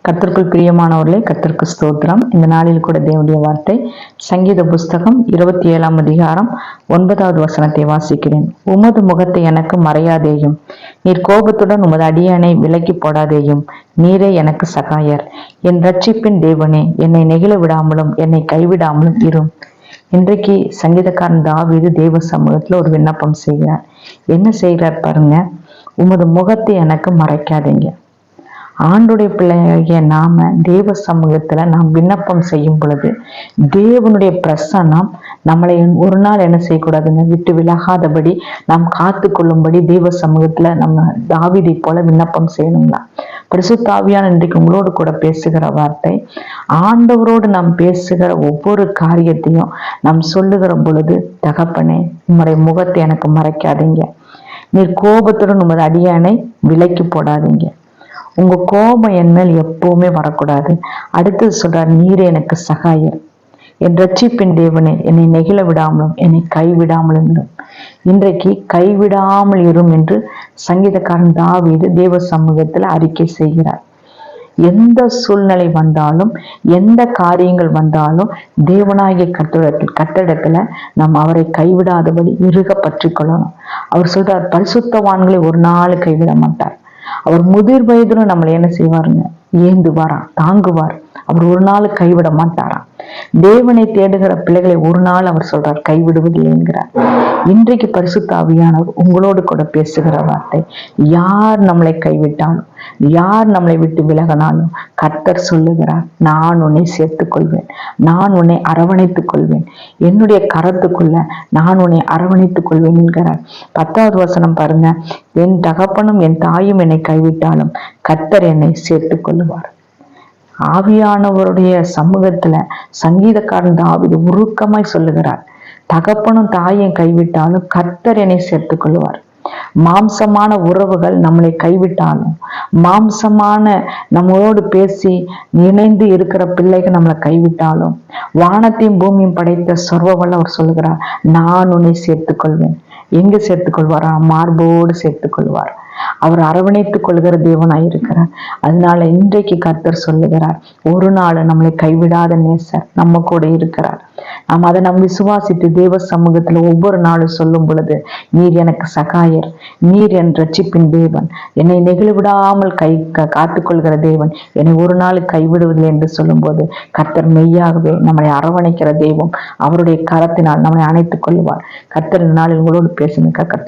கர்த்தருக்குள் பிரியமானவர்களே, கர்த்தருக்கு ஸ்தோத்திரம். இந்த நாளில் கூட தேவனுடைய வார்த்தை சங்கீத புஸ்தகம் 27ஆம் அதிகாரம் 9வது வசனத்தை வாசிக்கிறேன். உமது முகத்தை எனக்கு மறையாதேயும், நீர் கோபத்துடன் உமது அடியானை விலக்கி போடாதேயும், நீரே எனக்கு சகாயர். என் ரட்சிப்பின் தேவனே, என்னை நெகிழ விடாமலும் என்னை கைவிடாமலும் இரும். இன்றைக்கு சங்கீதக்காரன் தாவீது தேவ சமூகத்துல ஒரு விண்ணப்பம் செய்கிறார். என்ன செய்கிறார் பாருங்க. உமது முகத்தை எனக்கு மறைக்காதீங்க. ஆண்டுடைய பிள்ளையாகிய நாம தேவ சமூகத்துல நாம் விண்ணப்பம் செய்யும் பொழுது தேவனுடைய பிரசன்னம் நம்மளை ஒரு நாள் என்ன செய்யக்கூடாதுன்னு விட்டு விலகாதபடி நாம் காத்து கொள்ளும்படி தேவ சமூகத்துல நம்ம தாவீதை போல விண்ணப்பம் செய்யணுங்களா. பரிசுத்த ஆவியானவர் இன்றைக்கு உங்களோடு கூட பேசுகிற வார்த்தை, ஆண்டவரோடு நாம் பேசுகிற ஒவ்வொரு காரியத்தையும் நாம் சொல்லுகிற பொழுது, தகப்பனே உம்முடைய முகத்தை எனக்கு மறைக்காதீங்க, நீர் கோபத்துடன் உமது அடியானை விலக்கி போடாதீங்க, உங்க கோபம் என் மேல் எப்பவுமே வரக்கூடாது. அடுத்தது சொல்றார், நீரே எனக்கு சகாயர். என் ரட்சிப்பின் தேவனே, என்னை நெகிழ விடாமலும் என்னை கைவிடாமலும் இரும். இன்றைக்கு கைவிடாமல் இரும் என்று சங்கீதக்காரன் தாவீது தேவ சமூகத்துல அறிக்கை செய்கிறார். எந்த சூழ்நிலை வந்தாலும், எந்த காரியங்கள் வந்தாலும் தேவனாகிய கட்டடத்துல நாம் அவரை கைவிடாதபடி இறுக பற்றி கொள்ளணும். அவர் சொல்றார், பரிசுத்தவான்களை ஒரு நாள் கைவிட மாட்டார். அவர் முதிர் வயதிலும் நம்மளை என்ன செய்வாருங்க, ஏந்துவாரா, தாங்குவார். அவர் ஒரு நாள் கைவிட மாட்டாராம். தேவனை தேடுகிற பிள்ளைகளை ஒரு நாள் அவர் சொல்றார் கைவிடுவதில்லை என்கிறார். இன்றைக்கு பரிசுத்த ஆவியானவர் உங்களோடு கூட பேசுகிற வார்த்தை, யார் நம்மளை கைவிட்டாலும், யார் நம்மளை விட்டு விலகினாலும் கர்த்தர் சொல்லுகிறார், நான் உன்னை சேர்த்துக் கொள்வேன், நான் உன்னை அரவணைத்துக் கொள்வேன், என்னுடைய கரத்துக்குள்ள நான் உன்னை அரவணைத்துக் கொள்வேன் என்கிறார். 10வது வசனம் பாருங்க, என் தகப்பனும் என் தாயும் என்னை கைவிட்டாலும் கர்த்தர் என்னை சேர்த்துக் கொள்ளுவார். ஆவியானவருடைய சமூகத்துல சங்கீதக்காரன் தாவீது உருக்கமாய் சொல்லுகிறார், தகப்பனும் தாயும் கைவிட்டாலும் கர்த்தர் என்னை சேர்த்துக் கொள்வார். மாம்சமான உறவுகள் நம்மளை கைவிட்டாலும், மாம்சமான நம்மளோடு பேசி இணைந்து இருக்கிற பிள்ளைகள் நம்மளை கைவிட்டாலும், வானத்தையும் பூமியும் படைத்த சொர்வவல்ல அவர் சொல்லுகிறார், நான் உன்னை சேர்த்துக் கொள்வேன். எங்க சேர்த்துக் கொள்வாரா? மார்போடு சேர்த்துக் கொள்வார். அவர் அரவணைத்துக் கொள்கிற தேவனாயிருக்கிறார். அதனால இன்றைக்கு கர்த்தர் சொல்லுகிறார், ஒரு நாள் நம்மளை கைவிடாத நேசர் நம்ம கூட இருக்கிறார். நாம் அதை நம் விசுவாசித்து தேவ சமூகத்துல ஒவ்வொரு நாளும் சொல்லும் பொழுது, நீர் எனக்கு சகாயர், நீர் என் ரட்சிப்பின் தேவன், என்னை நெகிழ விடாமல் காத்துக்கொள்கிற தேவன், என்னை ஒரு நாள் கைவிடுவதில்லை என்று சொல்லும் போது கர்த்தர் மெய்யாகவே நம்மளை அரவணைக்கிற தெய்வம். அவருடைய கரத்தினால் நம்மளை அணைத்துக் கொள்வார். கர்த்தர் இந்த நாளில் உங்களோடு பேசுங்க. கர்த்தர்